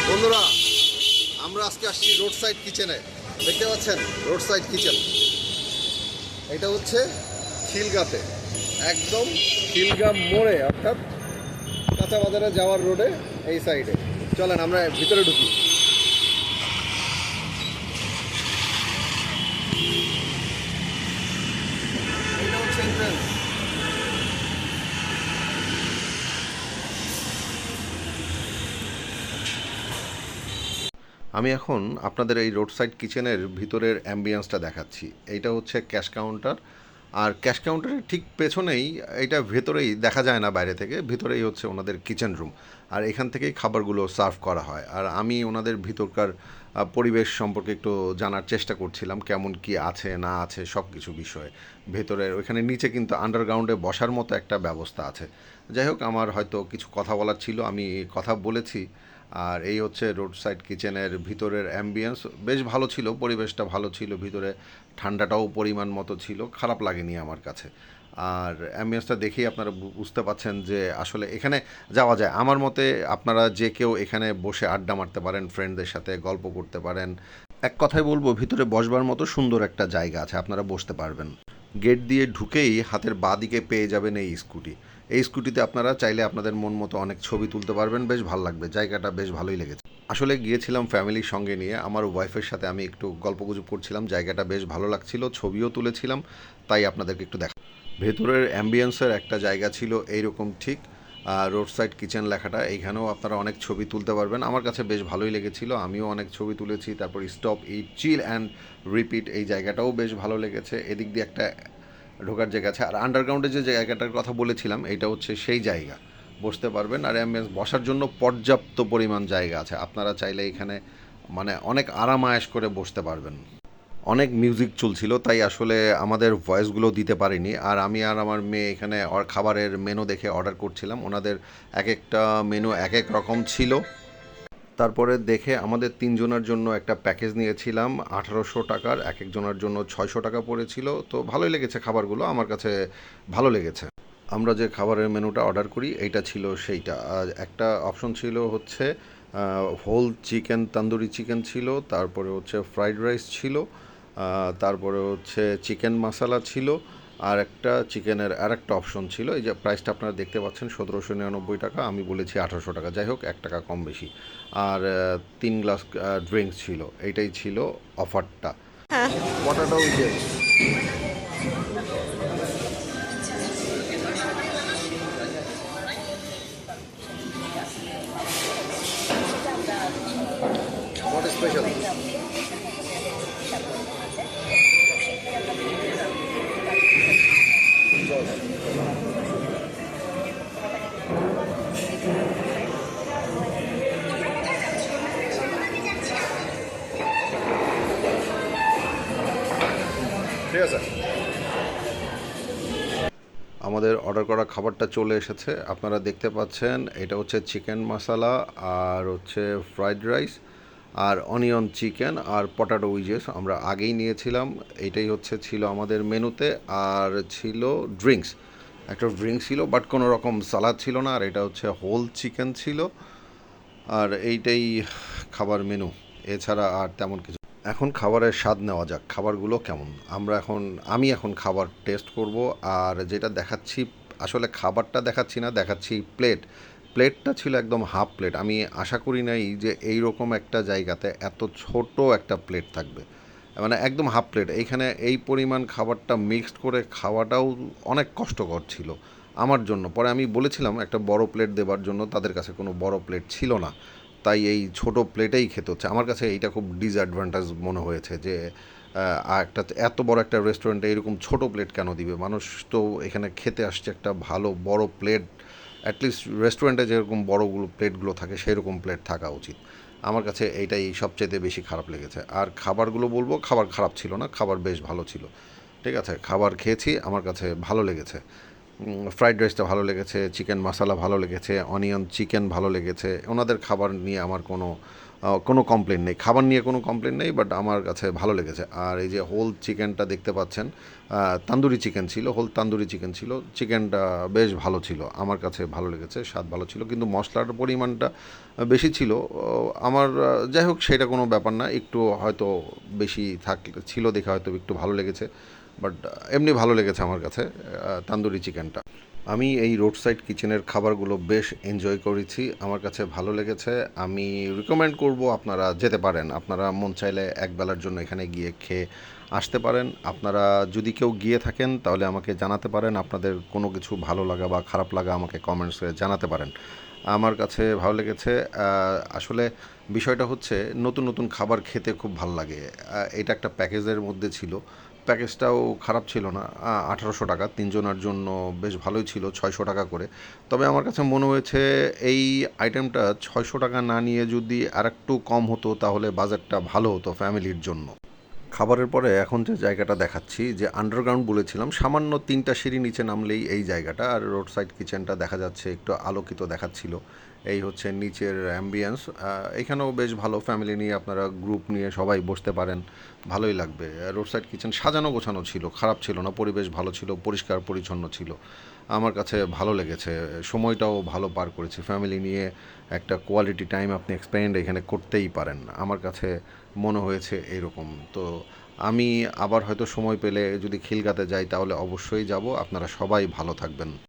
বন্ধুরা, আমরা আজকে আসছি রোড সাইড কিচেনে। দেখতে পাচ্ছেন রোড সাইড কিচেন, এটা হচ্ছে খিলগাতে, একদম খিলগা মোড়ে, অর্থাৎ কাঁচা বাজারে যাওয়ার রোডে এই সাইডে। চলেন আমরা ভিতরে ঢুকি। এটা হচ্ছে এন্ট্রান্স। আমি এখন আপনাদের এই রোড সাইড কিচেনের ভিতরের অ্যাম্বিয়েন্সটা দেখাচ্ছি। এইটা হচ্ছে ক্যাশ কাউন্টার, আর ক্যাশ কাউন্টারের ঠিক পেছনেই, এটা ভেতরেই দেখা যায় না বাইরে থেকে, ভিতরেই হচ্ছে ওনাদের কিচেন রুম, আর এখান থেকেই খাবারগুলো সার্ভ করা হয়। আর আমি ওনাদের ভিতরকার পরিবেশ সম্পর্কে একটু জানার চেষ্টা করছিলাম, কেমন কি আছে না আছে সব কিছু বিষয়ে। ভেতরের ওইখানে নিচে কিন্তু আন্ডারগ্রাউন্ডে বসার মতো একটা ব্যবস্থা আছে। যাই হোক, আমার হয়তো কিছু কথা বলার ছিল, আমি কথা বলেছি। আর এই হচ্ছে রোড সাইড কিচেনের ভিতরের অ্যাম্বিয়েন্স। বেশ ভালো ছিল, পরিবেশটা ভালো ছিল, ভিতরে ঠান্ডাটাও পরিমাণ মতো ছিল, খারাপ লাগেনি আমার কাছে। আর অ্যাম্বিয়েন্সটা দেখেই আপনারা বুঝতে পাচ্ছেন যে আসলে এখানে যাওয়া যায়। আমার মতে আপনারা যে কেউ এখানে বসে আড্ডা মারতে পারেন, ফ্রেন্ডদের সাথে গল্প করতে পারেন। এক কথায় বলবো, ভিতরে বসবার মতো সুন্দর একটা জায়গা আছে, আপনারা বসতে পারবেন। গেট দিয়ে ঢুকেই হাতের বাঁ দিকে পেয়ে যাবেন এই স্কুটি। এই স্কুটিতে আপনারা চাইলে আপনাদের মন মতো অনেক ছবি তুলতে পারবেন, বেশ ভালো লাগবে, জায়গাটা বেশ ভালোই লেগেছে। আসলে গিয়েছিলাম ফ্যামিলির সঙ্গে নিয়ে, আমার ওয়াইফের সাথে আমি একটু গল্পগুজব করছিলাম, জায়গাটা বেশ ভালো লাগছিল, ছবিও তুলেছিলাম, তাই আপনাদেরকে একটু দেখা। ভেতরের অ্যাম্বিয়েন্সের একটা জায়গা ছিল এইরকম, ঠিক রোড সাইড কিচেন লেখাটা, এইখানেও আপনারা অনেক ছবি তুলতে পারবেন। আমার কাছে বেশ ভালোই লেগেছিল, আমিও অনেক ছবি তুলেছি। তারপর stop eat chill and repeat, এই জায়গাটাও বেশ ভালো লেগেছে। এদিক দিয়ে একটা ঢোকার জায়গা আছে। আর আন্ডারগ্রাউন্ডে যে জায়গাটার কথা বলেছিলাম, এইটা হচ্ছে সেই জায়গা, বসতে পারবেন। আর অ্যাম্বিয়েন্স বসার জন্য পর্যাপ্ত পরিমাণ জায়গা আছে, আপনারা চাইলে এখানে মানে অনেক আরাম আয়েশ করে বসতে পারবেন। অনেক মিউজিক চলছিল, তাই আসলে আমাদের ভয়েসগুলো দিতে পারিনি। আর আমি আর আমার মেয়ে এখানে খাবারের মেনু দেখে অর্ডার করছিলাম। ওনাদের এক একটা মেনু এক এক রকম ছিল। তারপরে দেখে আমাদের তিনজনের জন্য একটা প্যাকেজ নিয়েছিলাম 1800 টাকার, এক একজনের জন্য 600 টাকা পড়েছিল। তো ভালোই লেগেছে খাবারগুলো, আমার কাছে ভালো লেগেছে। আমরা যে খাবারের মেনুটা অর্ডার করি এইটা ছিল সেইটা। আর একটা অপশন ছিল হচ্ছে হোল চিকেন, তন্দুরি চিকেন ছিল, তারপরে হচ্ছে ফ্রাইড রাইস ছিল, তারপরে হচ্ছে চিকেন মশলা ছিল, আর একটা চিকেনের আর একটা অপশন ছিল। এই যে প্রাইসটা আপনারা দেখতে পাচ্ছেন, 1799 টাকা, আমি বলেছি 1800 টাকা, যাই হোক 1 টাকা কম বেশি। আর 3 গ্লাস ড্রিঙ্কস ছিল, এইটাই ছিল অফারটা। হ্যাঁ, পটাটো উইজেস। What special? ঠিক আছে, আমাদের অর্ডার করা খাবারটা চলে এসেছে, আপনারা দেখতে পাচ্ছেন। এটা হচ্ছে চিকেন মশলা, আর হচ্ছে ফ্রাইড রাইস, আর অনিয়ন চিকেন, আর পটাটো উইজেস আমরা আগেই নিয়েছিলাম। এইটাই হচ্ছে ছিল আমাদের মেনুতে। আর ছিল ড্রিঙ্কস, একটা ড্রিঙ্কস ছিল, বাট কোনো রকম সালাদ ছিল না। আর এটা হচ্ছে হোল চিকেন ছিল। আর এইটাই খাবার মেনু, এছাড়া আর তেমন কিছু। এখন খাবারের স্বাদ নেওয়া যাক, খাবারগুলো কেমন। আমি এখন খাবার টেস্ট করব। আর যেটা দেখাচ্ছি, আসলে খাবারটা দেখাচ্ছি না, দেখাচ্ছি প্লেটটা ছিল একদম হাফ প্লেট। আমি আশা করি নাই যে এই রকম একটা জায়গাতে এত ছোট একটা প্লেট থাকবে, মানে একদম হাফ প্লেট। এইখানে এই পরিমাণ খাবারটা মিক্সড করে খাওয়াটাও অনেক কষ্টকর ছিল আমার জন্য। পরে আমি বলেছিলাম একটা বড় প্লেট দেবার জন্য, তাদের কাছে কোনো বড় প্লেট ছিল না, তাই এই ছোট প্লেটেই খেতে হচ্ছে। আমার কাছে এইটা খুব ডিসঅ্যাডভান্টেজ মনে হয়েছে যে একটা এত বড় একটা রেস্টুরেন্টে এরকম ছোট প্লেট কেন দিবে। মানুষ তো এখানে খেতে আসছে, একটা ভালো বড় প্লেট, অ্যাটলিস্ট রেস্টুরেন্টে যেরকম বড়গুলো প্লেটগুলো থাকে সেরকম প্লেট থাকা উচিত। আমার কাছে এইটাই সবচেয়ে বেশি খারাপ লেগেছে। আর খাবারগুলো বলবো, খাবার খারাপ ছিল না, খাবার বেশ ভালো ছিল। ঠিক আছে, খাবার খেয়েছি, আমার কাছে ভালো লেগেছে। ফ্রাইড রাইসটা ভালো লেগেছে, চিকেন মশালা ভালো লেগেছে, অনিয়ন চিকেন ভালো লেগেছে। ওনাদের খাবার নিয়ে আমার কোনো কমপ্লেন নেই, খাবার নিয়ে কোনো কমপ্লেন নেই, বাট আমার কাছে ভালো লেগেছে। আর এই যে হোল চিকেনটা দেখতে পাচ্ছেন, তান্দুরি চিকেন ছিল, হোল তান্দুরি চিকেন ছিল, চিকেনটা বেশ ভালো ছিল, আমার কাছে ভালো লেগেছে, স্বাদ ভালো ছিল, কিন্তু মশলার পরিমাণটা বেশি ছিল। আমার যাই হোক, সেটা কোনো ব্যাপার না, একটু হয়তো বেশি ছিল দেখে হয়তো একটু ভালো লেগেছে, বাট এমনি ভালো লেগেছে আমার কাছে তান্দুরি চিকেনটা। আমি এই রোড সাইড কিচেনের খাবারগুলো বেশ এনজয় করেছি, আমার কাছে ভালো লেগেছে। আমি রিকমেন্ড করব আপনারা যেতে পারেন, আপনারা মন চাইলে একবেলার জন্য এখানে গিয়ে খেয়ে আসতে পারেন। আপনারা যদি কেউ গিয়ে থাকেন তাহলে আমাকে জানাতে পারেন, আপনাদের কোনো কিছু ভালো লাগা বা খারাপ লাগা আমাকে কমেন্টসে জানাতে পারেন। আমার কাছে ভালো লেগেছে। আসলে বিষয়টা হচ্ছে, নতুন নতুন খাবার খেতে খুব ভাল লাগে। এটা একটা প্যাকেজের মধ্যে ছিল, প্যাকেজটাও খারাপ ছিল না। 1800 টাকা 3 জনের জন্য বেশ ভালোই ছিল, 600 টাকা করে। তবে আমার কাছে মনে হয়েছে এই আইটেমটা 600 টাকা না নিয়ে যদি আরেকটু কম হতো তাহলে বাজেটটা ভালো হতো ফ্যামিলির জন্য। খাবারের পরে এখন যে জায়গাটা দেখাচ্ছি, যে আন্ডারগ্রাউন্ড বলেছিলাম, সামান্য 3টা সিঁড়ি নিচে নামলেই এই জায়গাটা, আর রোড সাইড কিচেনটা দেখা যাচ্ছে, একটু আলোকিত দেখাচ্ছিল। এই হচ্ছে নিচের অ্যাম্বিয়েন্স। এখানেও বেশ ভালো, ফ্যামিলি নিয়ে আপনারা গ্রুপ নিয়ে সবাই বসতে পারেন, ভালোই লাগবে। রোড সাইড কিচেন সাজানো গোছানো ছিল, খারাপ ছিল না, পরিবেশ ভালো ছিল, পরিষ্কার পরিচ্ছন্ন ছিল, আমার কাছে ভালো লেগেছে। সময়টাও ভালো পার করেছি ফ্যামিলি নিয়ে, একটা কোয়ালিটি টাইম আপনি এক্সপেন্ড এখানে করতেই পারেন, আমার কাছে মনে হয়েছে এরকম। তো আমি আবার হয়তো সময় পেলে যদি খিলগাতে যাই তাহলে অবশ্যই যাব। আপনারা সবাই ভালো থাকবেন।